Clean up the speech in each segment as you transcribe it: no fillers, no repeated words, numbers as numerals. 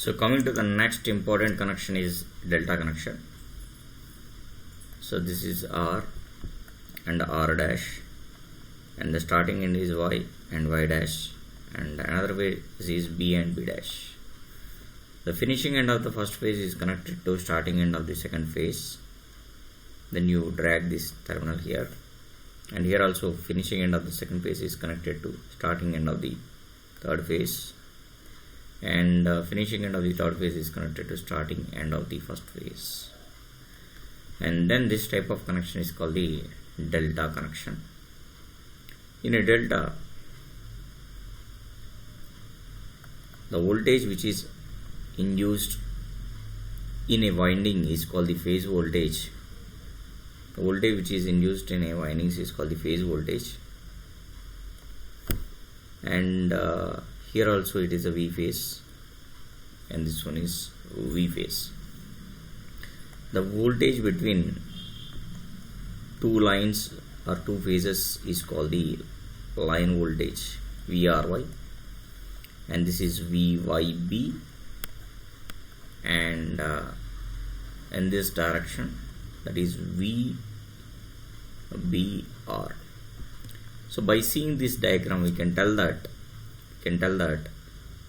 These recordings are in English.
So coming to the next important connection is delta connection. So this is R and R dash, and the starting end is Y and Y dash, and another way is B and B dash. The finishing end of the first phase is connected to starting end of the second phase. Then you drag this terminal here, and here also finishing end of the second phase is connected to starting end of the third phase, and finishing end of the third phase is connected to starting end of the first phase. And then this type of connection is called the delta connection. In a delta, the voltage which is induced in a winding is called the phase voltage. The voltage which is induced in a winding is called the phase voltage, and here also it is a V phase, and this one is V phase. The voltage between two lines or two phases is called the line voltage, VRY, and this is VYB, and in this direction, that is VBR. So by seeing this diagram, we can tell that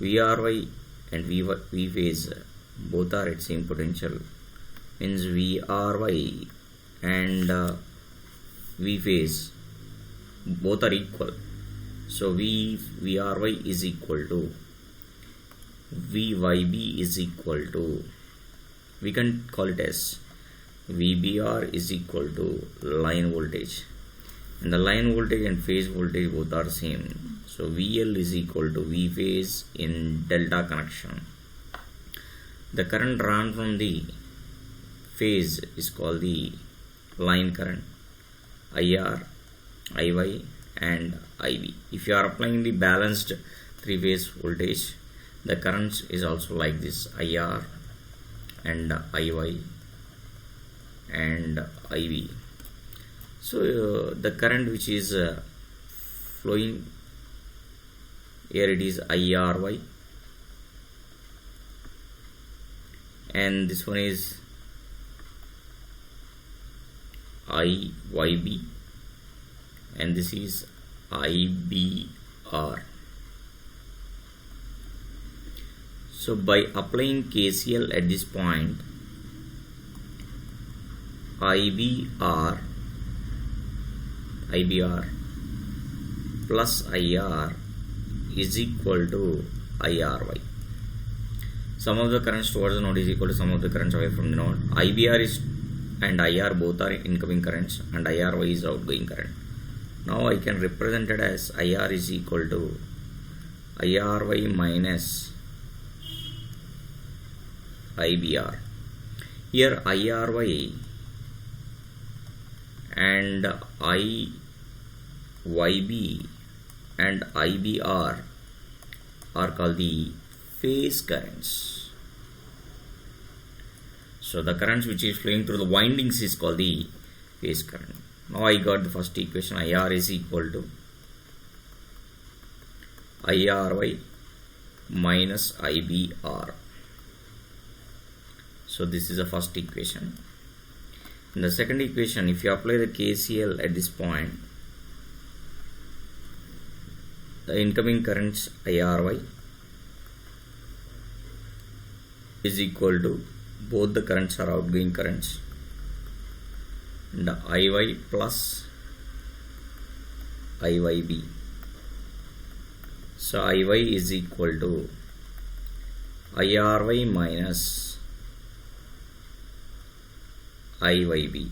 VRY and V phase both are at same potential. Means VRY and V phase both are equal. So VRY is equal to VYB is equal to, we can call it as VBR is equal to line voltage, and the line voltage and phase voltage both are same. So VL is equal to V phase in delta connection. The current run from the phase is called the line current, IR, IY and IB. If you are applying the balanced three phase voltage, the current is also like this, IR and IY and IB. So the current which is flowing here, it is IRY, and this one is IYB, and this is IBR. So by applying KCL at this point, IBR plus IR is equal to IRY. Sum of the currents towards the node is equal to sum of the currents away from the node. IBR is and IR both are incoming currents, and IRY is outgoing current. Now I can represent it as IR is equal to IRY minus IBR. Here IRY and IYB and IBR are called the phase currents. So the currents which is flowing through the windings is called the phase current. Now I got the first equation, IR is equal to IRY minus IBR. So this is the first equation. In the second equation, if you apply the KCL at this point, the incoming currents IRY is equal to, both the currents are outgoing currents, and the IY plus IYB. So IY is equal to IRY minus IYB.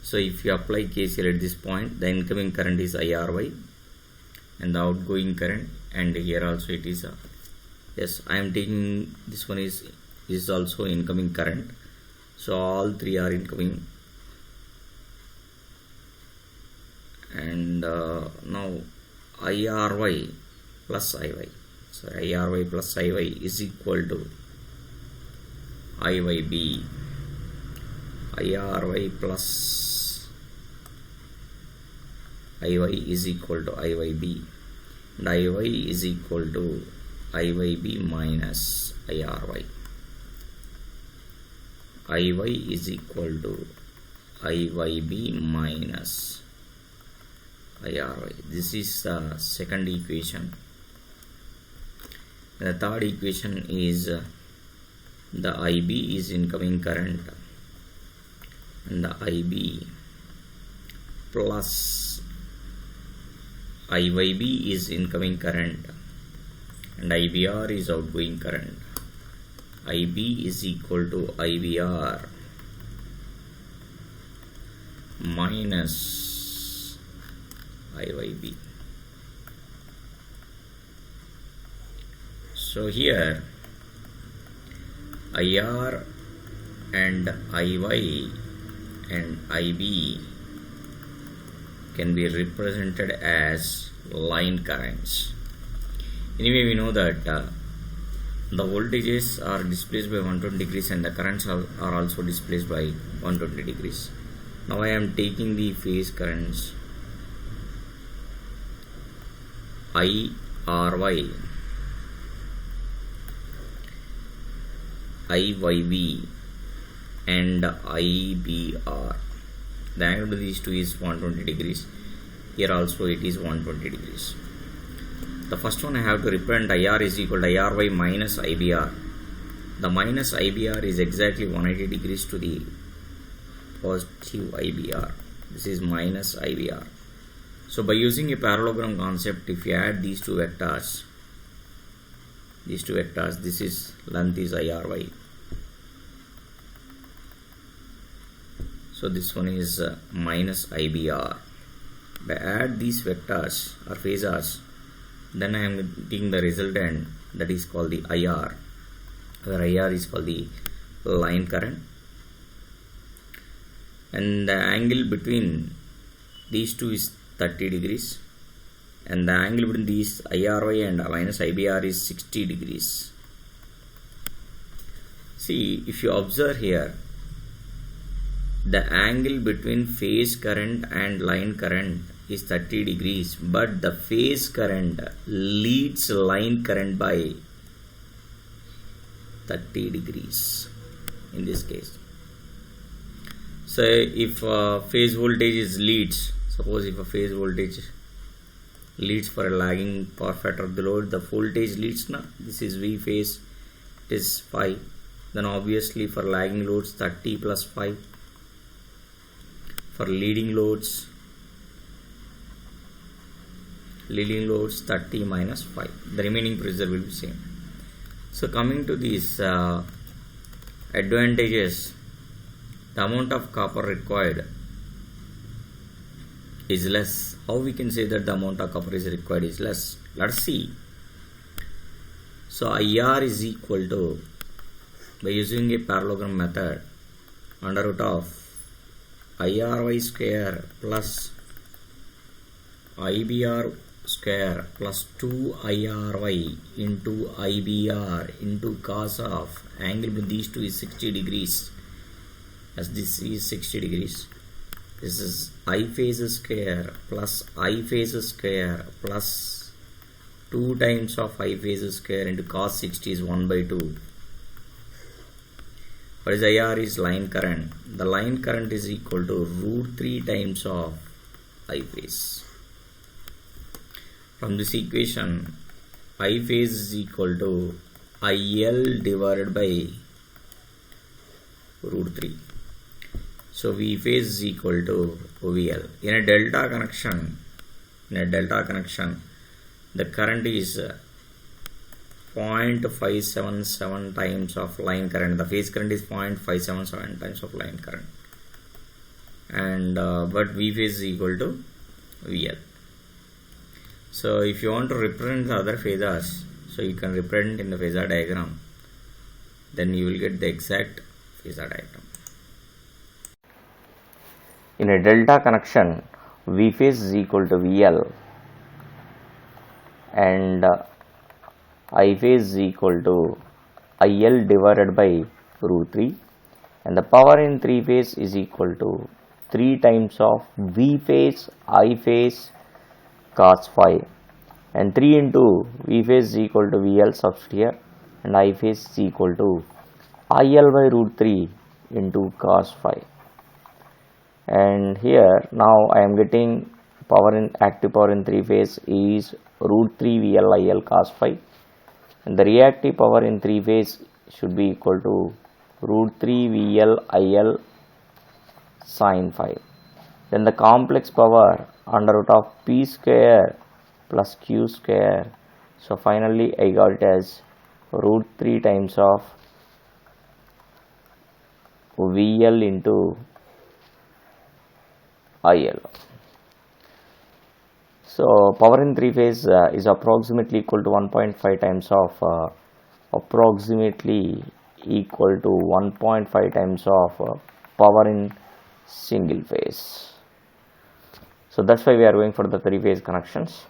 So if you apply KCL at this point, the incoming current is IRY and the outgoing current, and here also it is yes, I am taking this one is also incoming current. So all three are incoming, and now IRY plus IY. So IRY plus IY is equal to IYB. IRY plus IY is equal to IYB, and IY is equal to IYB minus IRY. IY is equal to IYB minus IRY. This is the second equation. The third equation is the IB is incoming current and the IB plus IYB is incoming current and IBR is outgoing current. IB is equal to IBR minus IYB. So here IR and IY and IB can be represented as line currents. Anyway, we know that the voltages are displaced by 120 degrees and the currents are also displaced by 120 degrees. Now I am taking the phase currents IRY, IYB and IBR. The angle between these two is 120 degrees. Here also it is 120 degrees. The first one I have to represent IR is equal to IRY minus IBR. The minus IBR is exactly 180 degrees to the positive IBR. This is minus IBR. So by using a parallelogram concept, if you add these two vectors, this is length is IRY. So this one is minus IBR. By add these vectors or phasors, then I am getting the resultant, that is called the IR, where IR is called the line current, and the angle between these two is 30 degrees, and the angle between these IRY and minus IBR is 60 degrees. See, if you observe here, the angle between phase current and line current is 30 degrees, but the phase current leads line current by 30 degrees in this case. So if phase voltage is leads, suppose if a phase voltage leads for a lagging power factor of the load, the voltage leads now, this is V phase, it is 5, then obviously for lagging loads 30 plus 5, for leading loads 30 minus 5, the remaining pressure will be same. So coming to these advantages, the amount of copper required is less. How we can say that the amount of copper is required is less? Let's see. So IR is equal to, by using a parallelogram method, under root of IRY square plus IBR square plus 2IRY into IBR into cos of angle between these two is 60 degrees, as this is 60 degrees. This is I phase square plus I phase square plus 2 times of I phase square into cos 60 is 1 by 2. What is IR is line current. The line current is equal to root 3 times of I phase. From this equation, I phase is equal to IL divided by root 3. So V phase is equal to VL. In a delta connection, the current is 0.577 times of line current. The phase current is 0.577 times of line current, and but V phase is equal to VL. So if you want to represent the other phasors, so you can represent in the phasor diagram, then you will get the exact phasor diagram. In a delta connection, V phase is equal to VL and I phase is equal to IL divided by root 3, and the power in 3 phase is equal to 3 times of V phase I phase cos phi and 3 into V phase is equal to VL, substitute here, and I phase is equal to IL by root 3 into cos phi. And here now I am getting active power in 3 phase is root 3 VL IL cos phi, and the reactive power in 3 phase should be equal to root 3 VL IL sin phi. Then the complex power under root of P square plus Q square. So finally I got it as root 3 times of VL into IL. So power in 3 phase is approximately equal to 1.5 times of power in single phase. So that's why we are going for the 3 phase connections.